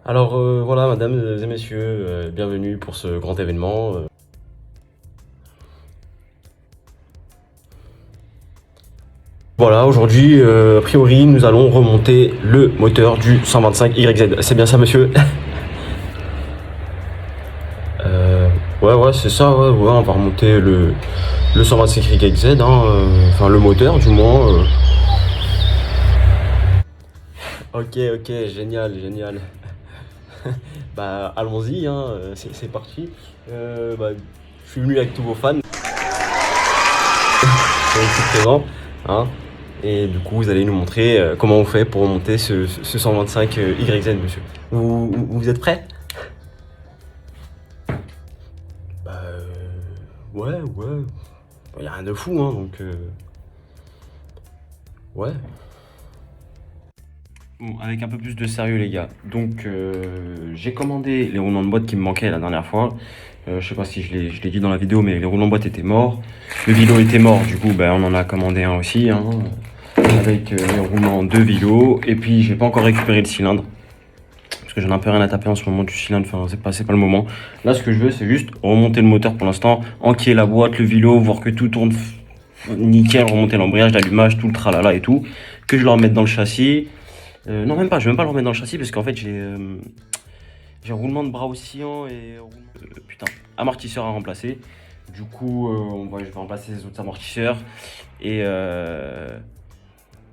Alors voilà, mesdames et messieurs, bienvenue pour ce grand événement. Voilà, aujourd'hui, a priori, nous allons remonter le moteur du 125 YZ. C'est bien ça, monsieur? Euh, ouais, c'est ça, ouais, on va remonter le 125 YZ, hein, enfin le moteur du moins. Ok, génial. Bah, allons-y, hein, c'est parti. Bah, je suis venu avec tous vos fans, ici présents, hein. Et du coup, vous allez nous montrer comment on fait pour remonter ce 125 YZ, monsieur. Vous êtes prêts? Bah, ouais. Il y a rien de fou, hein, donc ouais. Bon, avec un peu plus de sérieux, les gars. Donc, j'ai commandé les roulements de boîte qui me manquaient la dernière fois. Je sais pas si je l'ai dit dans la vidéo, mais les roulements de boîte étaient morts. Le vélo était mort, du coup, bah, on en a commandé un aussi, hein, avec les roulements de vélo. Et puis, j'ai pas encore récupéré le cylindre. Parce que j'en ai un peu rien à taper en ce moment du cylindre, enfin c'est pas le moment. Là, ce que je veux, c'est juste remonter le moteur pour l'instant, enquiller la boîte, le vélo, voir que tout tourne nickel, remonter l'embrayage, l'allumage, tout le tralala et tout. Que je le remette dans le châssis. Non, même pas, je vais même pas le remettre dans le châssis parce qu'en fait, j'ai roulement de bras oscillant et putain, amortisseur à remplacer. Du coup, je vais remplacer les autres amortisseurs. Et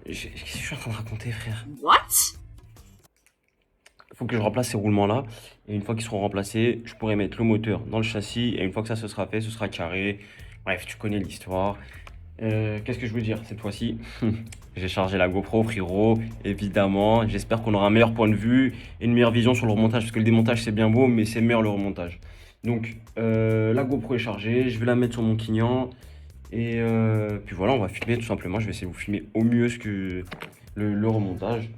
qu'est-ce que je suis en train de raconter, frère? What? Il faut que je remplace ces roulements-là. Et une fois qu'ils seront remplacés, je pourrai mettre le moteur dans le châssis. Et une fois que ça se sera fait, ce sera carré. Bref, tu connais l'histoire. Qu'est-ce que je veux dire cette fois-ci? J'ai chargé la GoPro, frérot, évidemment. J'espère qu'on aura un meilleur point de vue et une meilleure vision sur le remontage. Parce que le démontage, c'est bien beau, mais c'est meilleur le remontage. Donc, la GoPro est chargée. Je vais la mettre sur mon client. Et puis voilà, on va filmer tout simplement. Je vais essayer de vous filmer au mieux le remontage.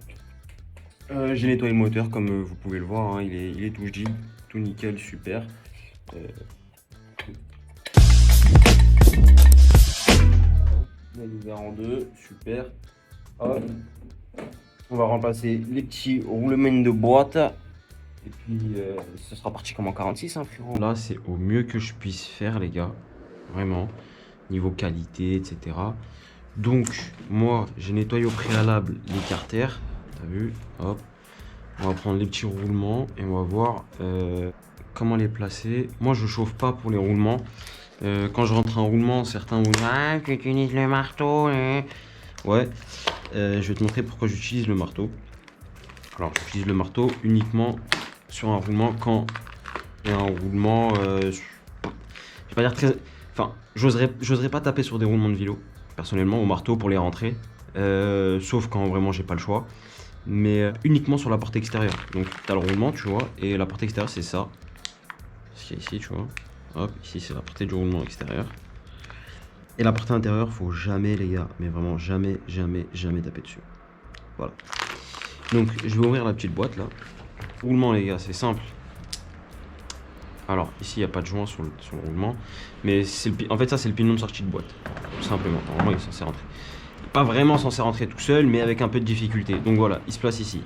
J'ai nettoyé le moteur comme vous pouvez le voir, hein, il est tout jean, tout nickel, super. Il est ouvert en deux, super. Hop. On va remplacer les petits roulements de boîte. Et puis ce sera parti comme en 46, hein, frérot. Là, c'est au mieux que je puisse faire, les gars. Vraiment. Niveau qualité, etc. Donc, moi, j'ai nettoyé au préalable les carters. T'as vu? Hop. On va prendre les petits roulements et on va voir comment les placer. Moi, je chauffe pas pour les roulements. Quand je rentre un roulement, certains vont dire ah, tu utilises le marteau. Ouais, je vais te montrer pourquoi j'utilise le marteau. Alors, j'utilise le marteau uniquement sur un roulement quand il y a un roulement. Je vais pas dire très. Enfin, j'oserais pas taper sur des roulements de vélo, personnellement, au marteau pour les rentrer. Sauf quand vraiment j'ai pas le choix. Mais uniquement sur la porte extérieure. Donc tu as le roulement, tu vois, et la porte extérieure c'est ça. Ce qu'il y a ici, tu vois. Hop, ici c'est la portée du roulement extérieur. Et la portée intérieure, faut jamais, les gars, mais vraiment jamais taper dessus. Voilà. Donc je vais ouvrir la petite boîte là. Roulement, les gars, c'est simple. Alors ici il n'y a pas de joint sur le roulement, mais en fait ça c'est le pignon de sortie de boîte, tout simplement. Normalement il est censé rentrer. Pas vraiment censé rentrer tout seul, mais avec un peu de difficulté. Donc voilà, il se place ici.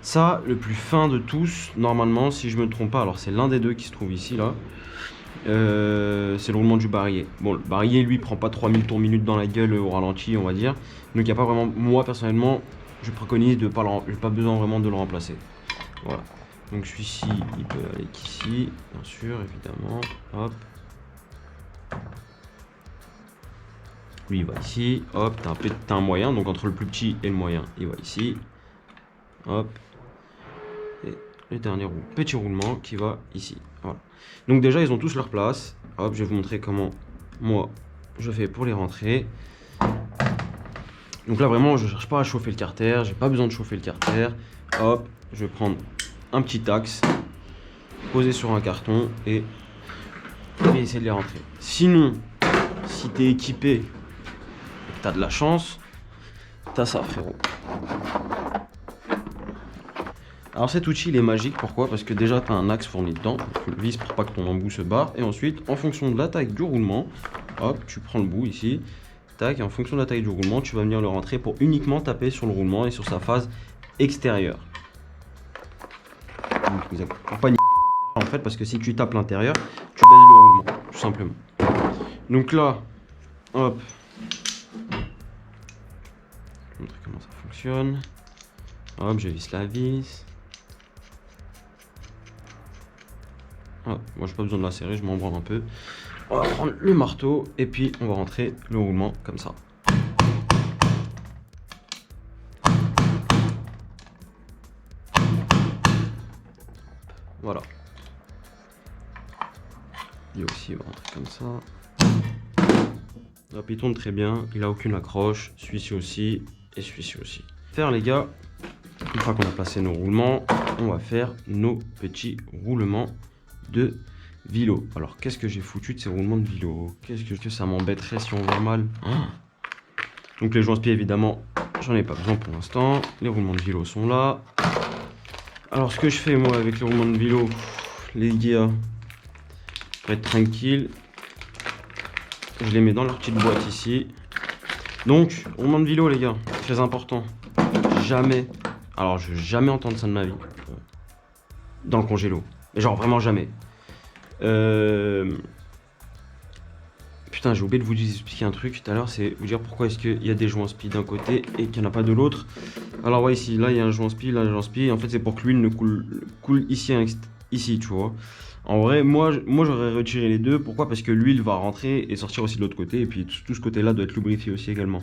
Ça, le plus fin de tous, normalement, si je me trompe pas, alors c'est l'un des deux qui se trouve ici, là. C'est le roulement du barillet. Bon, le barillet, lui, prend pas 3000 tours minute dans la gueule au ralenti, on va dire. Donc il n'y a pas vraiment, moi, personnellement, je préconise de pas j'ai pas besoin vraiment de le remplacer. Voilà. Donc celui-ci, il peut aller qu'ici, bien sûr, évidemment. Hop. Lui il va ici, hop, t'as un moyen, donc entre le plus petit et le moyen, il va ici, hop, et le dernier petit roulement qui va ici, voilà. Donc déjà ils ont tous leur place, hop, je vais vous montrer comment moi je fais pour les rentrer. Donc là vraiment je cherche pas à chauffer le carter, j'ai pas besoin de chauffer le carter, hop, je vais prendre un petit axe, poser sur un carton et essayer de les rentrer. Sinon, si t'es équipé, t'as de la chance, t'as ça, frérot. Alors cet outil il est magique, pourquoi? Parce que déjà t'as un axe fourni dedans, tu le vises pour pas que ton embout se barre, et ensuite en fonction de la taille du roulement, hop, tu prends le bout ici, tac, et en fonction de la taille du roulement, tu vas venir le rentrer pour uniquement taper sur le roulement et sur sa phase extérieure. Exact. Pour pas niquer en fait, parce que si tu tapes l'intérieur, tu baisses le roulement, tout simplement. Donc là, hop. Je vais vous montrer comment ça fonctionne. Hop, je visse la vis. Ah, moi j'ai pas besoin de la serrer, je m'en branle un peu. On va prendre le marteau et puis on va rentrer le roulement comme ça. Voilà. Lui aussi il va rentrer comme ça. Hop, il tourne très bien, il a aucune accroche, celui-ci aussi et celui-ci aussi. Faire les gars, une fois qu'on a placé nos roulements, on va faire nos petits roulements de vilo. Alors qu'est-ce que j'ai foutu de ces roulements de vilo? Qu'est-ce que ça m'embêterait si on voit mal? Donc les joints-pieds évidemment, j'en ai pas besoin pour l'instant. Les roulements de vilo sont là. Alors ce que je fais moi avec les roulements de vilo, les gars, pour être tranquille, je les mets dans leur petite boîte ici. Donc roulement de vilo les gars, très important. Jamais, alors je vais jamais entendre ça de ma vie dans le congélo. Mais genre vraiment jamais. Putain, j'ai oublié de vous expliquer un truc tout à l'heure, c'est vous dire pourquoi est-ce qu'il y a des joints spi d'un côté et qu'il n'y en a pas de l'autre. Alors ouais, ici, là il y a un joint spi, là un joint spi. En fait c'est pour que l'huile ne coule ici, ici, tu vois. En vrai, moi j'aurais retiré les deux. Pourquoi? Parce que l'huile va rentrer et sortir aussi de l'autre côté. Et puis tout ce côté-là doit être lubrifié aussi également.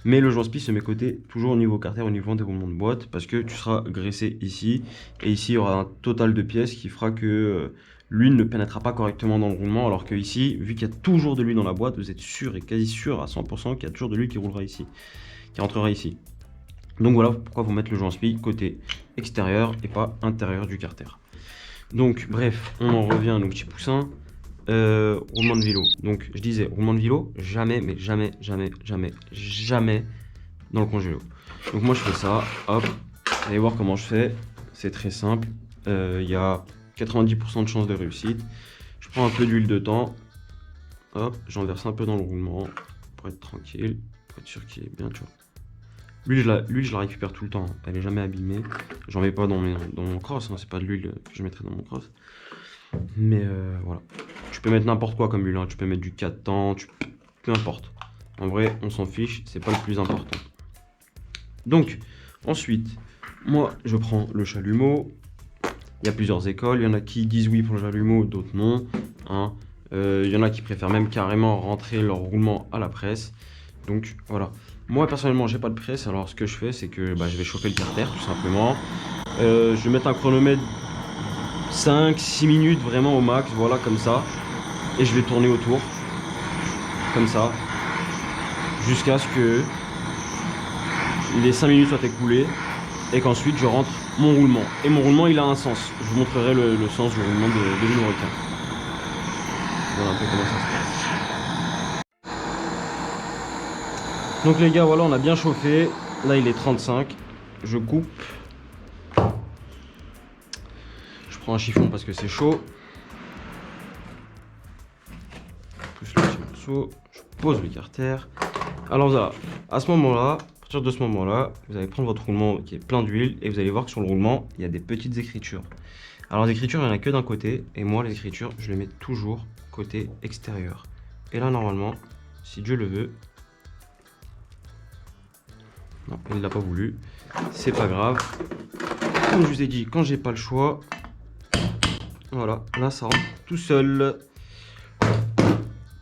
Mais le joint spi se met côté toujours au niveau carter, au niveau des roulements de boîte. Parce que tu seras graissé ici. Et ici, il y aura un total de pièces qui fera que l'huile ne pénétrera pas correctement dans le roulement. Alors que ici, vu qu'il y a toujours de l'huile dans la boîte, vous êtes sûr et quasi sûr à 100% qu'il y a toujours de l'huile qui roulera ici. Qui rentrera ici. Donc voilà pourquoi vous mettez le joint spi côté extérieur et pas intérieur du carter. Donc bref, on en revient à nos petits poussins. Roulement de vélo. Donc je disais, roulement de vélo, jamais, mais jamais, jamais, jamais, jamais dans le congélo. Donc moi je fais ça, hop, allez voir comment je fais. C'est très simple. Il y a 90% de chances de réussite. Je prends un peu d'huile dedans. Hop, j'en verse un peu dans le roulement pour être tranquille, pour être sûr qu'il est bien, tu vois. L'huile, je la récupère tout le temps, elle est jamais abîmée. J'en mets pas dans mon cross, hein. C'est pas de l'huile que je mettrai dans mon cross. Mais voilà. Tu peux mettre n'importe quoi comme huile, hein. Tu peux mettre du 4 temps, peu importe. En vrai, on s'en fiche, c'est pas le plus important. Donc, ensuite, moi, je prends le chalumeau. Il y a plusieurs écoles, il y en a qui disent oui pour le chalumeau, d'autres non. Hein. Il y en a qui préfèrent même carrément rentrer leur roulement à la presse. Donc, voilà. Moi personnellement j'ai pas de presse, alors ce que je fais c'est que je vais chauffer le carter tout simplement. Je vais mettre un chronomètre 5-6 minutes vraiment au max, voilà comme ça. Et je vais tourner autour, comme ça, jusqu'à ce que les 5 minutes soient écoulées et qu'ensuite je rentre mon roulement. Et mon roulement il a un sens, je vous montrerai le sens du roulement de l'huile requin. Voilà un peu comment ça se passe. Donc les gars, voilà, on a bien chauffé. Là, il est 35. Je coupe. Je prends un chiffon parce que c'est chaud. Je pousse le petit morceau. Je pose le carter. Alors voilà, à ce moment-là, à partir de ce moment-là, vous allez prendre votre roulement qui est plein d'huile et vous allez voir que sur le roulement, il y a des petites écritures. Alors les écritures, il n'y en a que d'un côté. Et moi, les écritures, je les mets toujours côté extérieur. Et là, normalement, si Dieu le veut... Non, il l'a pas voulu. C'est pas grave. Comme je vous ai dit, quand j'ai pas le choix, voilà, là ça rentre tout seul.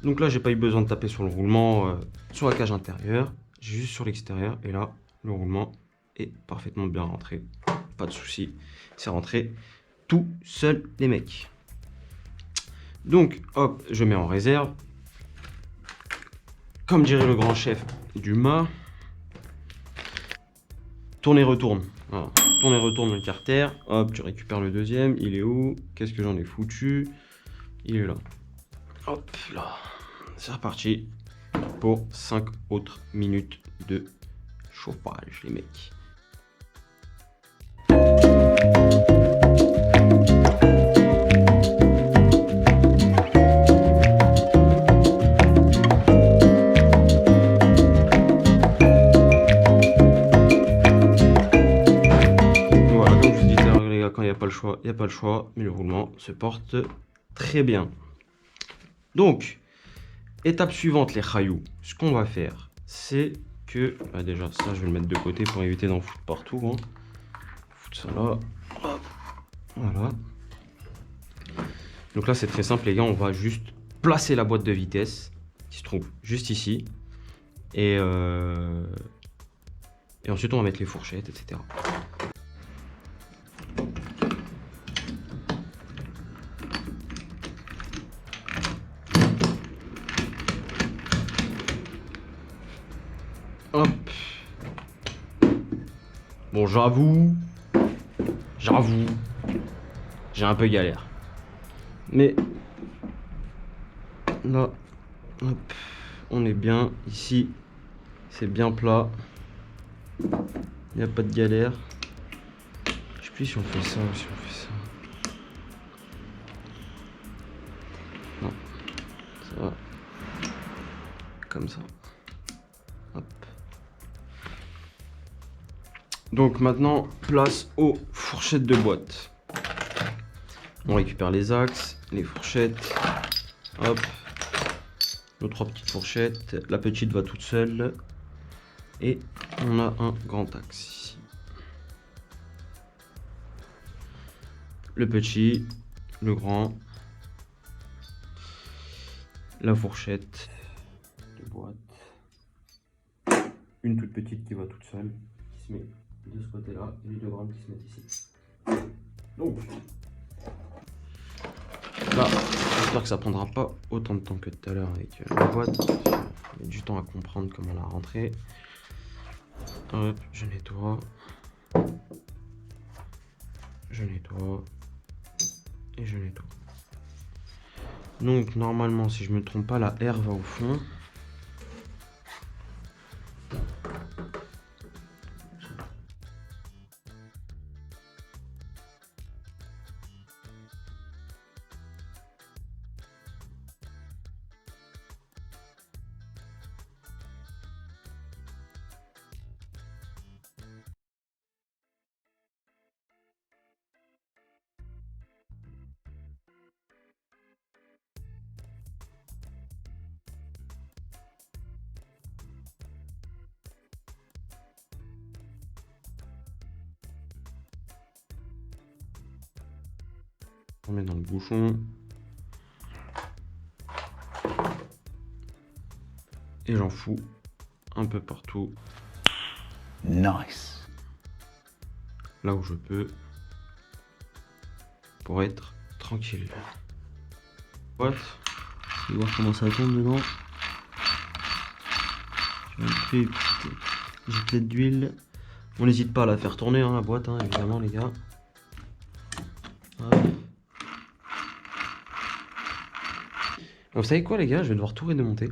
Donc là, j'ai pas eu besoin de taper sur le roulement, sur la cage intérieure. J'ai juste sur l'extérieur. Et là, le roulement est parfaitement bien rentré. Pas de souci. C'est rentré tout seul, les mecs. Donc, hop, je mets en réserve. Comme dirait le grand chef Dumas. Tourne et retourne. Voilà. Tourne et retourne le carter. Hop, tu récupères le deuxième. Il est où? Qu'est-ce que j'en ai foutu? Il est là. Hop là. C'est reparti pour 5 autres minutes de chauffage, les mecs. choix, il n'y a pas le choix, mais le roulement se porte très bien. Donc, étape suivante, les chailloux. Ce qu'on va faire, c'est que... Ah, déjà, ça, je vais le mettre de côté pour éviter d'en foutre partout. Hein. Foutre ça là. Hop. Voilà. Donc là, c'est très simple, les gars. On va juste placer la boîte de vitesse, qui se trouve juste ici. Et ensuite, on va mettre les fourchettes, etc. Hop. Bon, j'avoue, j'ai un peu galère. Mais là, hop, on est bien. Ici, c'est bien plat. Il n'y a pas de galère. Je sais plus si on fait ça ou si on fait ça. Non, ça va. Comme ça. Hop. Donc maintenant, place aux fourchettes de boîte. On récupère les axes, les fourchettes. Hop. Nos 3 petites fourchettes. La petite va toute seule. Et on a un grand axe ici. Le petit, le grand. La fourchette de boîte. Une toute petite qui va toute seule. Qui se met de ce côté-là. Et les 2 grandes qui se mettent ici. Donc. Là, j'espère que ça prendra pas autant de temps que tout à l'heure avec la boîte. Il y a du temps à comprendre comment la rentrer. Hop, je nettoie. Je nettoie. Et je nettoie. Donc normalement, si je me trompe pas, la R va au fond. On met dans le bouchon. Et j'en fous un peu partout. Nice. Là où je peux. Pour être tranquille. Boîte. On va voir comment ça tombe dedans. Je vais un peu jeter d'huile. On n'hésite pas à la faire tourner, hein, la boîte, hein, évidemment, les gars. Hop. Vous savez quoi, les gars, je vais devoir tout redémonter.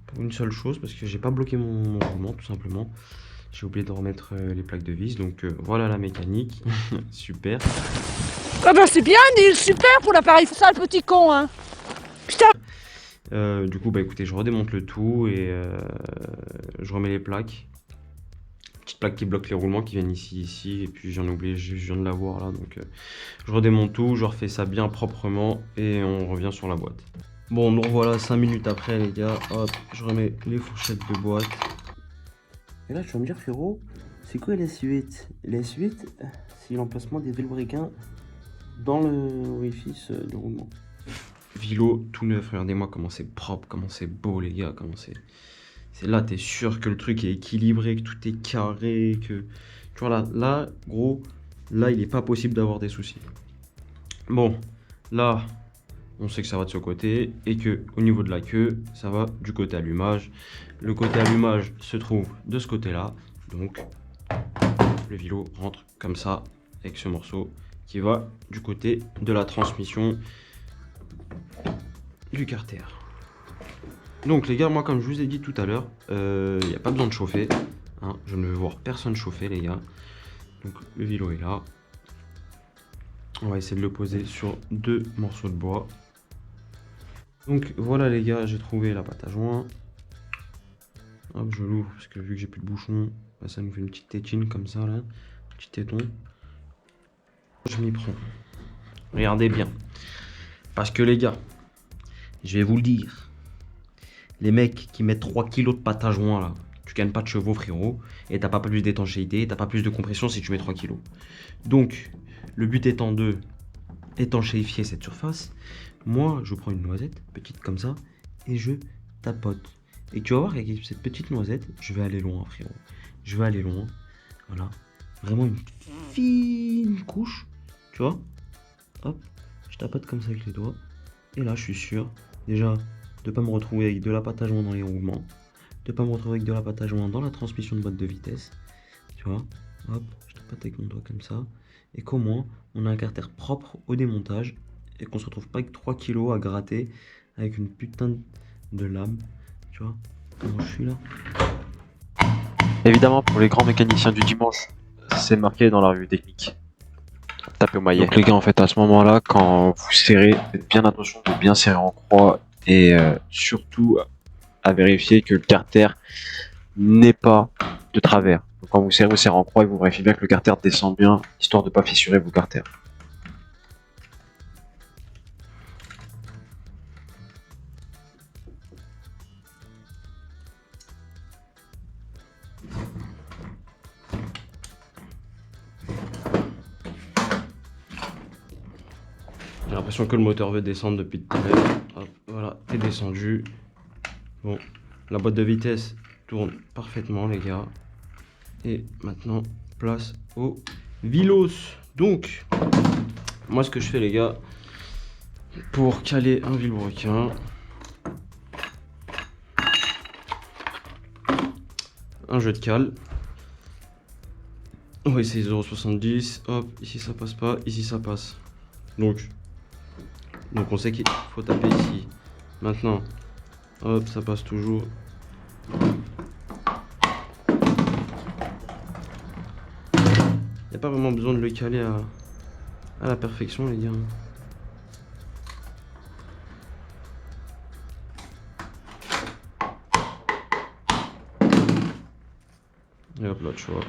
Pour une seule chose, parce que j'ai pas bloqué mon roulement, tout simplement. J'ai oublié de remettre les plaques de vis, donc voilà la mécanique. Super. Ah bah c'est bien, Neil, super pour l'appareil, c'est ça le petit con, hein. Putain. Du coup, bah écoutez, je redémonte le tout et je remets les plaques. Petites plaques qui bloquent les roulements qui viennent ici, et puis j'en ai oublié, je viens de l'avoir là, donc je redémonte tout, je refais ça bien proprement et on revient sur la boîte. Bon, nous revoilà 5 minutes après, les gars. Hop, je remets les fourchettes de boîte. Et là, tu vas me dire, frérot, c'est quoi la suite? La suite, c'est l'emplacement des vilebrequins dans le orifice de roulement. Vilo tout neuf, regardez-moi comment c'est propre, comment c'est beau, les gars, comment c'est... C'est là, t'es sûr que le truc est équilibré, que tout est carré, que... Tu vois, là, gros, là, il n'est pas possible d'avoir des soucis. Bon, là, on sait que ça va de ce côté, et que au niveau de la queue, ça va du côté allumage. Le côté allumage se trouve de ce côté-là, donc le vilo rentre comme ça, avec ce morceau qui va du côté de la transmission du carter. Donc les gars, moi comme je vous ai dit tout à l'heure, il n'y a pas besoin de chauffer, hein, je ne veux voir personne chauffer, les gars. Donc le vilo est là. On va essayer de le poser sur 2 morceaux de bois. Donc voilà les gars, j'ai trouvé la pâte à joint. Hop, je l'ouvre parce que vu que j'ai plus de bouchon, bah, ça nous fait une petite tétine comme ça là, un petit téton. Je m'y prends. Regardez bien. Parce que les gars, je vais vous le dire. Les mecs qui mettent 3 kilos de pâte à joint là, tu gagnes pas de chevaux frérot. Et t'as pas plus d'étanchéité, t'as pas plus de compression si tu mets 3 kilos. Donc, le but étant de étanchéifier cette surface. Moi, je prends une noisette, petite comme ça, et je tapote. Et tu vas voir qu'avec cette petite noisette, je vais aller loin frérot. Je vais aller loin. Voilà. Vraiment une fine couche. Tu vois? Hop. Je tapote comme ça avec les doigts. Et là, je suis sûr, déjà, de pas me retrouver avec de la pâte à joint dans les roulements. De pas me retrouver avec de la pâte à joint dans la transmission de boîte de vitesse. Tu vois? Hop. Je tapote avec mon doigt comme ça. Et qu'au moins, on a un carter propre au démontage. Et qu'on se retrouve pas avec 3 kilos à gratter avec une putain de lame. Tu vois? Comment je suis là? Évidemment, pour les grands mécaniciens du dimanche, c'est marqué dans la revue technique. Tapez au maillet. Donc les gars, en fait, à ce moment-là, quand vous serrez, faites bien attention de bien serrer en croix et surtout à vérifier que le carter n'est pas de travers. Donc quand vous serrez en croix et vous vérifiez bien que le carter descend bien, histoire de ne pas fissurer vos carters. J'ai l'impression que le moteur veut descendre depuis tout à l'heure. Hop, voilà, t'es descendu. Bon, la boîte de vitesse tourne parfaitement les gars. Et maintenant, place au vilos. Donc, moi ce que je fais les gars, pour caler un vilebrequin, un jeu de cale. On va essayer 0,70. Hop, ici ça passe pas, ici ça passe. Donc on sait qu'il faut taper ici. Maintenant, hop, ça passe toujours. Il n'y a pas vraiment besoin de le caler à la perfection, les gars. Et hop là, tu vois.